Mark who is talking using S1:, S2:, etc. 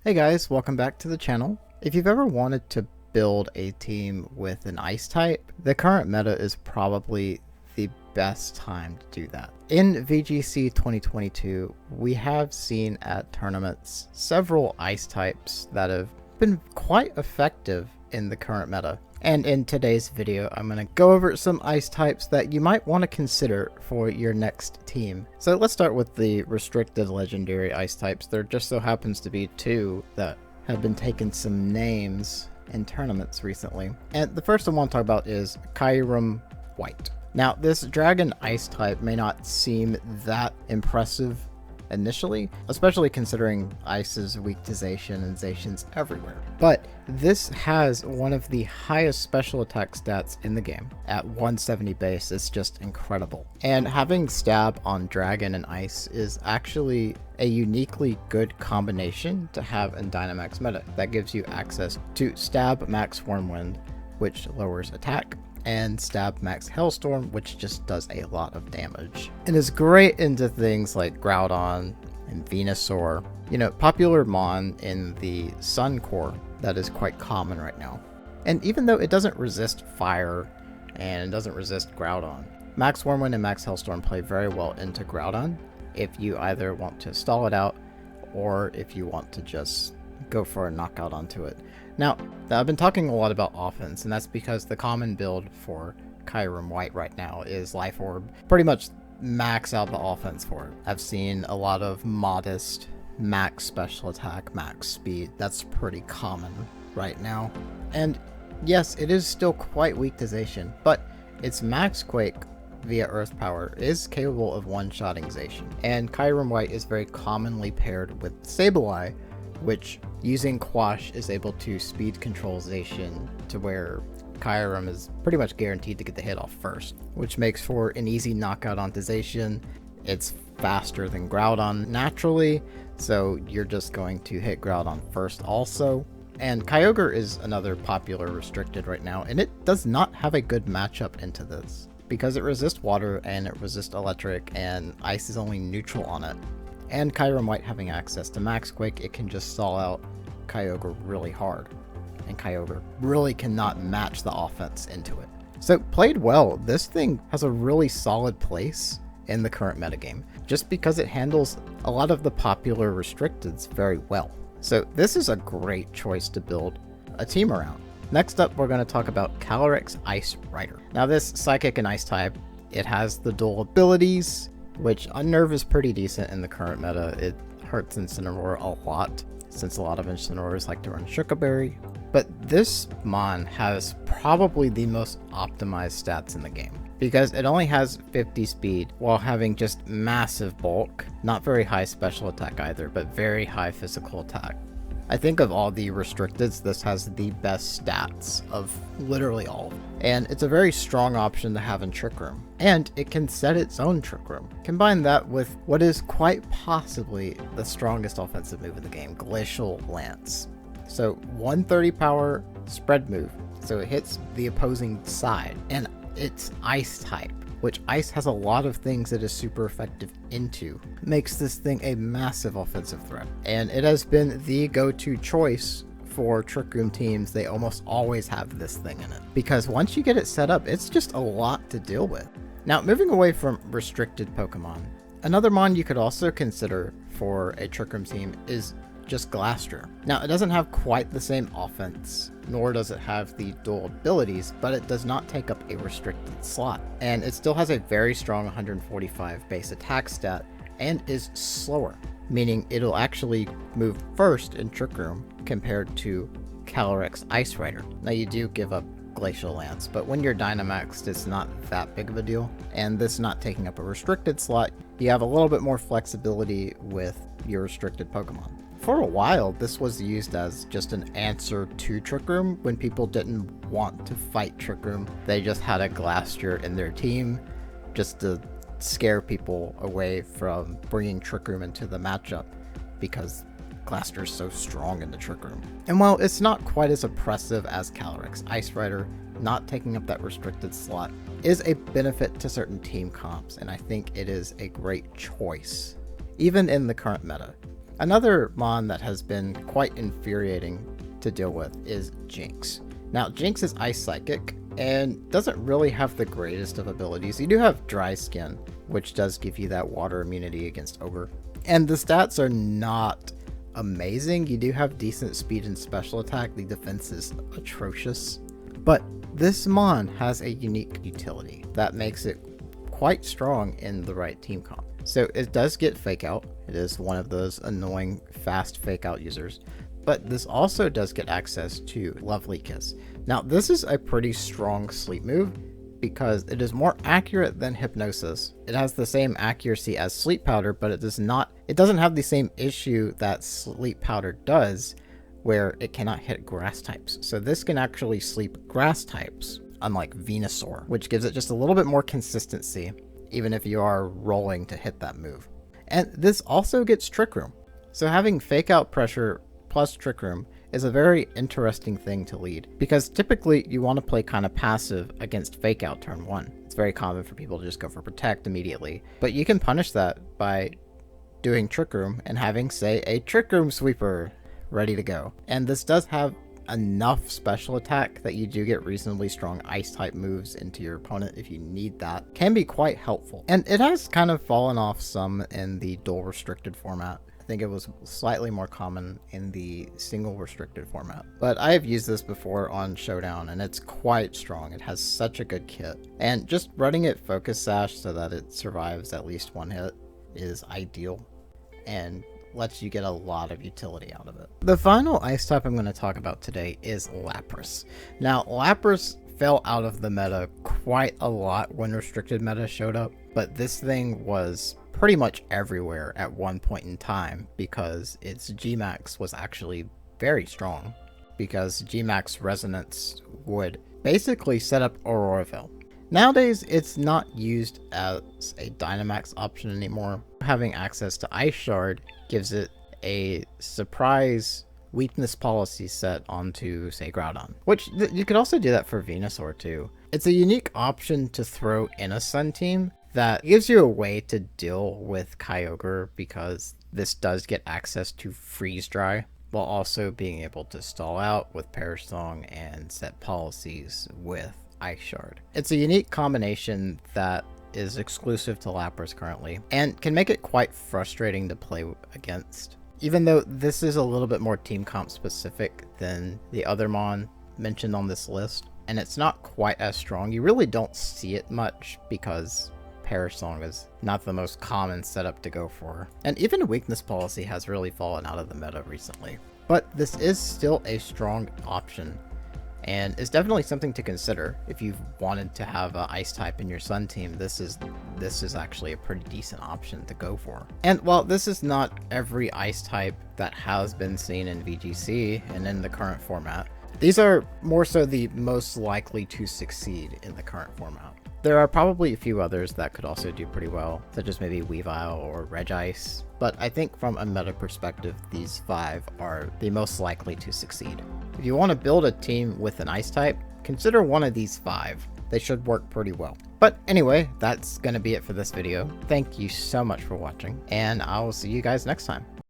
S1: Hey guys, welcome back to the channel. If you've ever wanted to build a team with an ice type, the current meta is probably the best time to do that. In VGC 2022, we have seen at tournaments several ice types that have been quite effective in the current meta. And in today's video, I'm going to go over some ice types that you might want to consider for your next team. So let's start with the restricted legendary ice types. There just so happens to be two that have been taking some names in tournaments recently. And the first I want to talk about is Kyurem White. Now, this dragon ice type may not seem that impressive initially, especially considering Ice's weak to Zacian and Zacian's everywhere. But this has one of the highest special attack stats in the game. At 170 base, it's just incredible. And having stab on dragon and ice is actually a uniquely good combination to have in Dynamax meta. That gives you access to stab max Wormwind, which lowers attack, and stab max Hailstorm, which just does a lot of damage. And is great into things like Groudon and Venusaur, popular mon in the Sun core that is quite common right now. And even though it doesn't resist fire and it doesn't resist Groudon, max Wormwind and max Hailstorm play very well into Groudon if you either want to stall it out or if you want to just go for a knockout onto it. Now, I've been talking a lot about offense, and that's because the common build for Kyurem White right now is Life Orb. Pretty much max out the offense for it. I've seen a lot of modest max special attack, max speed. That's pretty common right now. And yes, it is still quite weak to Zacian, but its max Quake via Earth Power is capable of one-shotting Zacian. And Kyurem White is very commonly paired with Sableye, which using Quash is able to speed control Zacian to where Kyurem is pretty much guaranteed to get the hit off first, which makes for an easy knockout onto Zacian. It's faster than Groudon naturally, so you're just going to hit Groudon first also. And Kyogre is another popular restricted right now, and it does not have a good matchup into this because it resists water and it resists electric, and ice is only neutral on it. And Kyurem White having access to Max Quake, it can just stall out Kyogre really hard. And Kyogre really cannot match the offense into it. So played well, this thing has a really solid place in the current metagame, just because it handles a lot of the popular restricteds very well. So this is a great choice to build a team around. Next up, we're going to talk about Calyrex Ice Rider. Now this Psychic and Ice type, it has the dual abilities, which Unnerve is pretty decent in the current meta. It hurts Incineroar a lot, since a lot of Incineroars like to run Shuca Berry. But this mon has probably the most optimized stats in the game, because it only has 50 speed while having just massive bulk, not very high special attack either, but very high physical attack. I think of all the restricteds, this has the best stats of literally all of them. And it's a very strong option to have in Trick Room. And it can set its own Trick Room. Combine that with what is quite possibly the strongest offensive move in the game, Glacial Lance. So 130 power spread move, so it hits the opposing side. And it's Ice type, which Ice has a lot of things that is super effective into. Makes this thing a massive offensive threat. And it has been the go-to choice for Trick Room teams. They almost always have this thing in it, because once you get it set up, it's just a lot to deal with. Now, moving away from restricted Pokemon, another mon you could also consider for a Trick Room team is just Glacial. Now, it doesn't have quite the same offense, nor does it have the dual abilities, but it does not take up a restricted slot. And it still has a very strong 145 base attack stat and is slower, meaning it'll actually move first in Trick Room compared to Calyrex Ice Rider. Now, you do give up Glacial Lance, but when you're Dynamaxed, it's not that big of a deal. And this not taking up a restricted slot, you have a little bit more flexibility with your restricted Pokemon. For a while, this was used as just an answer to Trick Room when people didn't want to fight Trick Room. They just had a Glacial in their team just to scare people away from bringing Trick Room into the matchup, because Glacial is so strong in the Trick Room. And while it's not quite as oppressive as Calyrex Ice Rider, not taking up that restricted slot is a benefit to certain team comps, and I think it is a great choice, even in the current meta. Another mon that has been quite infuriating to deal with is Jinx. Now, Jinx is Ice Psychic and doesn't really have the greatest of abilities. You do have Dry Skin, which does give you that water immunity against Ogre. And the stats are not amazing. You do have decent speed and special attack. The defense is atrocious. But this mon has a unique utility that makes it quite strong in the right team comp. So it does get Fake Out. It is one of those annoying fast Fake Out users. But this also does get access to Lovely Kiss. Now this is a pretty strong sleep move because it is more accurate than Hypnosis. It has the same accuracy as Sleep Powder, but it doesn't have the same issue that Sleep Powder does, where it cannot hit grass types. So this can actually sleep grass types, unlike Venusaur, which gives it just a little bit more consistency, even if you are rolling to hit that move. And this also gets Trick Room. So having Fake Out Pressure plus Trick Room is a very interesting thing to lead, because typically you want to play kind of passive against Fake Out turn 1. It's very common for people to just go for Protect immediately, but you can punish that by doing Trick Room and having, say, a Trick Room Sweeper ready to go. And this does have enough special attack that you do get reasonably strong ice type moves into your opponent if you need that. Can be quite helpful. And it has kind of fallen off some in the dual restricted format. I think it was slightly more common in the single restricted format. But I have used this before on Showdown and it's quite strong. It has such a good kit. And just running it Focus Sash so that it survives at least one hit is ideal and lets you get a lot of utility out of it. The final ice type I'm going to talk about today is Lapras. Now, Lapras fell out of the meta quite a lot when restricted meta showed up, but this thing was pretty much everywhere at one point in time because its Gmax was actually very strong, because Gmax Resonance would basically set up Auroraville. Nowadays, it's not used as a Dynamax option anymore. Having access to Ice Shard gives it a surprise weakness policy set onto, say, Groudon. Which, you could also do that for Venusaur too. It's a unique option to throw in a Sun team that gives you a way to deal with Kyogre, because this does get access to Freeze Dry, while also being able to stall out with Perish Song and set policies with Ice Shard. It's a unique combination that is exclusive to Lapras currently, and can make it quite frustrating to play against. Even though this is a little bit more team comp specific than the other mon mentioned on this list, and it's not quite as strong, you really don't see it much because Perish Song is not the most common setup to go for. And even Weakness Policy has really fallen out of the meta recently. But this is still a strong option, and it's definitely something to consider if you've wanted to have an ice type in your Sun team. This is actually a pretty decent option to go for. And while this is not every ice type that has been seen in VGC and in the current format, these are more so the most likely to succeed in the current format. There are probably a few others that could also do pretty well, such as maybe Weavile or Regice, but I think from a meta perspective, these 5 are the most likely to succeed. If you want to build a team with an ice type, consider one of these 5. They should work pretty well. But anyway, that's going to be it for this video. Thank you so much for watching, and I'll see you guys next time.